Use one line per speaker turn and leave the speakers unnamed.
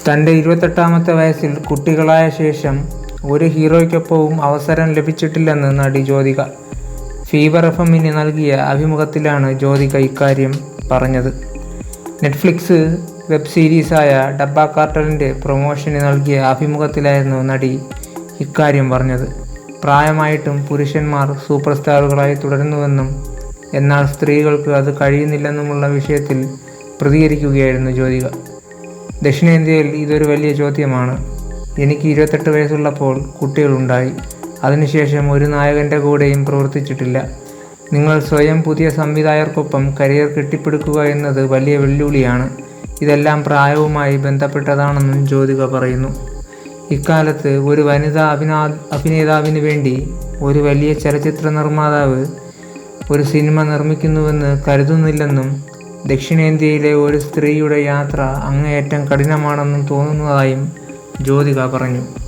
തൻ്റെ 28ാമത്തെ വയസ്സിൽ കുട്ടികളായ ശേഷം ഒരു ഹീറോയ്ക്കൊപ്പവും അവസരം ലഭിച്ചിട്ടില്ലെന്ന് നടി ജ്യോതിക. ഫീവർ എഫ്എമ്മിന് നൽകിയ അഭിമുഖത്തിലാണ് ജ്യോതിക ഇക്കാര്യം പറഞ്ഞത്. നെറ്റ്ഫ്ലിക്സ് വെബ് സീരീസായ ഡബ്ബ കാർട്ടലിൻ്റെ പ്രൊമോഷന് നൽകിയ അഭിമുഖത്തിലായിരുന്നു നടി ഇക്കാര്യം പറഞ്ഞത്. പ്രായമായിട്ടും പുരുഷന്മാർ സൂപ്പർ സ്റ്റാറുകളായി തുടരുന്നുവെന്നും എന്നാൽ സ്ത്രീകൾക്ക് അത് കഴിയുന്നില്ലെന്നുമുള്ള വിഷയത്തിൽ പ്രതികരിക്കുകയായിരുന്നു ജ്യോതിക. ദക്ഷിണേന്ത്യയിൽ ഇതൊരു വലിയ ചോദ്യമാണ്. എനിക്ക് 28 വയസ്സുള്ളപ്പോൾ കുട്ടികളുണ്ടായി. അതിനുശേഷം ഒരു നായകൻ്റെ കൂടെയും പ്രവർത്തിച്ചിട്ടില്ല. നിങ്ങൾ സ്വയം പുതിയ സംവിധായകർക്കൊപ്പം കരിയർ കെട്ടിപ്പടുക്കുക എന്നത് വലിയ വെല്ലുവിളിയാണ്. ഇതെല്ലാം പ്രായവുമായി ബന്ധപ്പെട്ടതാണെന്നും ജ്യോതിക പറയുന്നു. ഇക്കാലത്ത് ഒരു വനിതാ അഭിനേതാവിന് വേണ്ടി ഒരു വലിയ ചലച്ചിത്ര നിർമ്മാതാവ് ഒരു സിനിമ നിർമ്മിക്കുന്നുവെന്ന് കരുതുന്നില്ലെന്നും ദക്ഷിണേന്ത്യയിലെ ഒരു സ്ത്രീയുടെ യാത്ര അങ്ങേയറ്റം കഠിനമാണെന്നും തോന്നുന്നതായും ജ്യോതിക പറഞ്ഞു.